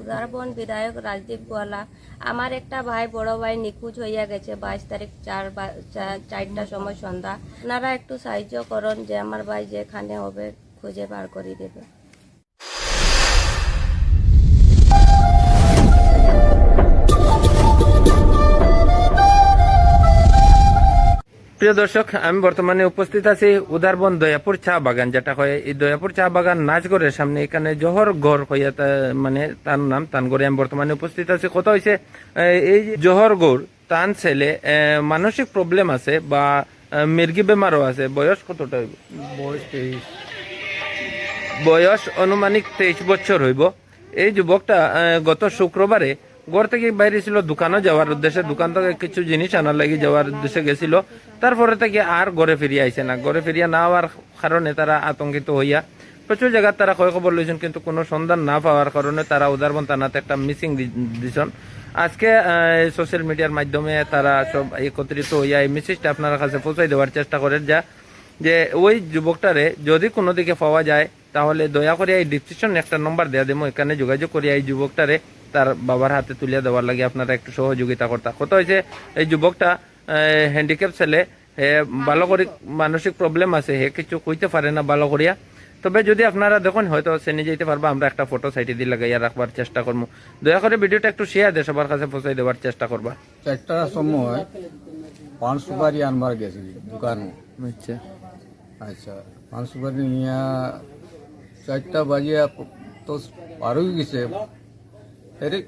উদারবন বিধায়ক রাজদীপ গোয়ালা। আমার একটা ভাই বড় ভাই নিখোঁজ হইয়া গেছে 22 তারিখ 4টার সময় সন্ধ্যা। আপনারা একটু সাহায্য করুন যে আমার ভাই যেখানে হবে খুঁজে বার করে দেবে। প্রিয় দর্শক, আমি বর্তমানে উপস্থিত আছি উদারবন দয়াপুর চা বাগান, যেটা হয় এই দয়াপুর চা বাগান নাচগড়ের সামনে। এখানে জহর গড় হইয়া মানে তার নাম তানগড়ে আমি বর্তমানে উপস্থিত আছি। কথা হয়েছে এই জহর গড় তান ছেলে মানসিক প্রবলেম আছে বা মির্গি বেমারও আছে। বয়স কতটা হইব? বয়স অনুমানিক 23 বছর হইব। এই যুবকটা গত শুক্রবারে ঘর থেকে বাইরে ছিল দোকানে যাওয়ার উদ্দেশ্যে, দোকান থেকে কিছু জিনিস আনার লাগি যাওয়ার উদ্দেশ্যে গেছিল। তারপরে থেকে আর ঘরে ফিরিয়ে আইসে না। ঘরে ফিরিয়ে না হওয়ার কারণে তারা আতঙ্কিত হইয়া প্রচুর জায়গায় তারা খয় খবর লইছেন, কিন্তু কোনো সন্ধান না পাওয়ার কারণে তারা উদারবন থানাতে একটা মিসিং দিছেন। আজকে সোশ্যাল মিডিয়ার মাধ্যমে তারা সব একত্রিত হইয়া এই মেসেজটা আপনার কাছে পৌঁছাই দেওয়ার চেষ্টা করেন যে ওই যুবকটারে যদি কোনো দিকে পাওয়া যায় তাহলে দয়া করে এই ডিসক্রিপশন একটা নম্বর দেওয়া দেবো, এখানে যোগাযোগ করি এই যুবকটারে তার বাবার হাতে তুলে দেওয়ার লাগে আপনারা একটু সহযোগিতা করতা। কত হয়েছে এই যুবকটা হ্যান্ডিক্যাপ ছেলে, হে ভালো করে মানসিক প্রবলেম আছে, হে কিছু কইতে পারে না ভালো করিয়া। তবে যদি আপনারা দেখুন হয়তো চেনে যেতে পারবো, আমরা একটা ফটো সাইটে দিয়ে লাগাইয়া রাখবার চেষ্টা করবো। দয়া করে ভিডিওটা একটু শেয়ার দিয়ে সবার কাছে পৌঁছাই দেওয়ার চেষ্টা করবা। 4টার সময় পান সুপারি আনবার গেছি দোকান। আচ্ছা আচ্ছা, পান সুপারি নিয়ে 4টা বাজিয়া তো পার হয়ে গেছে। এরে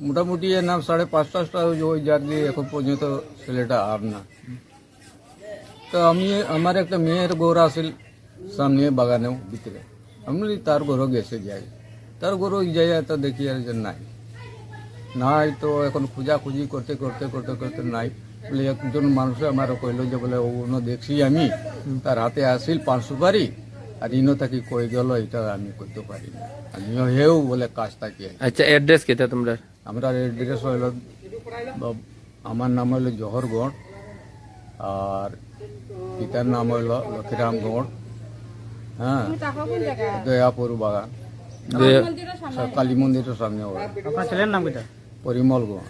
মোটামুটি এর নাম 5:30টা ওই যার দিয়ে এখন পর্যন্ত ছেলেটা আর না। তো আমি আমার একটা মেয়ের গৌর আসিল সামনে বাগানেও ভিতরে, আমি তার গরু গেছে যাই, তার গরু যাই তো দেখি আর যে নাই। তো এখন খুঁজাখুঁজি করতে করতে করতে করতে নাই। বলে একজন মানুষ আমার কইল যে বলে ওনো দেখছি আমি, তার হাতে আসিল পান সুপারি আর ইনো থাকি কই গেল এটা আমি করতে পারি না। আমিও হেউ বলে কাজ থাকি। আচ্ছা, অ্যাড্রেস কেটা তোমরা? আমরা এড্রেস হইল, আমার নাম হইল জহর গড় আর পিতার নাম হইল লক্ষ্মীরাম গড়। হ্যাঁ, দয়াপুর বাগান, কালী মন্দিরের সামনে। আপনার ছেলের নাম কিটা? পরিমল গড়।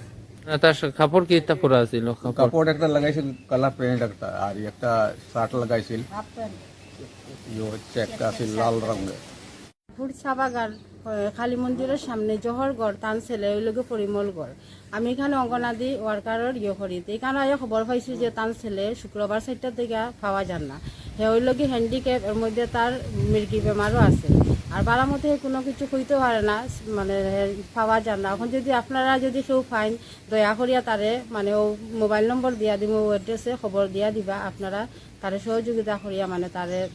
তার কাপড় কি একটা পরা ছিল? কাপড় একটা লাগাইছিল, কালা প্যান্ট একটা, আর একটা শার্ট লাগাইছিল, হচ্ছে একটা আছিল লাল রঙের। চা বাগান কালী মন্দিরের সামনে জহরগড় তান ছেলে ওই লোক পরিমলগড়। আমি এখানে অঙ্গনাদি ওয়ার্কারের করি। এখানে খবর পাইছি যে তান ছেলে শুক্রবার 4টার দিকে পাওয়া যান না। হে ওই লোক হ্যান্ডিক্যাপ, এর মধ্যে তার মির্গি বেমারও আছে। আর বারামতে কোনো কিছু কইতে পারে না, মানে পাওয়া যান না। এখন যদি আপনারা যদি কেউ ফাইন দয়া করিয়া তারে মানে ও মোবাইল নম্বর দিয়া দিব, ও অ্যাড্রেসে খবর দিয়া দিবা। আপনারা তারে সহযোগিতা করিয়া মানে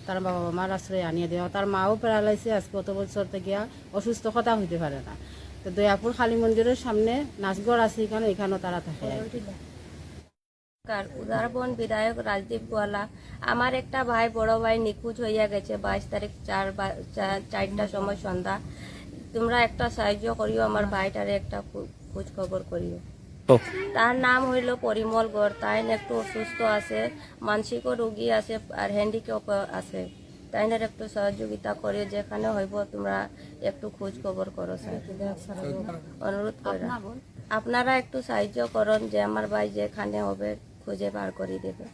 তার বাবা মার আশ্রয় আনিয়ে দেওয়া। তার মাও প্যারালাইসে আজকে কত বছর থেকে অসুস্থ কথা হইতে পারে না। তো দয়াপুর কালী মন্দিরের সামনে নাচগড় আছে, এখানেও তারা থাকে। উদারবন বিধায়ক রাজদীপ গোয়ালা। আমার একটা ভাই বড় ভাই নিখোঁজ হইয়া গেছে 22 তারিখ 4টার সময় সন্ধ্যা। তোমরা একটা সাহায্য করিও, আমার ভাইটারে একটা খোঁজ খবর করিও। তার নাম হইল পরিমল গড়। তাই একটু অসুস্থ আছে, মানসিক রোগী আছে আর হ্যান্ডিক্যাপ আছে। তাই একটু সহযোগিতা করিও, যেখানে হইব তোমরা একটু খোঁজ খবর করো। অনুরোধ করে আপনারা একটু সাহায্য করুন যে আমার ভাই যেখানে হবে খুঁজে বার করে দেবে।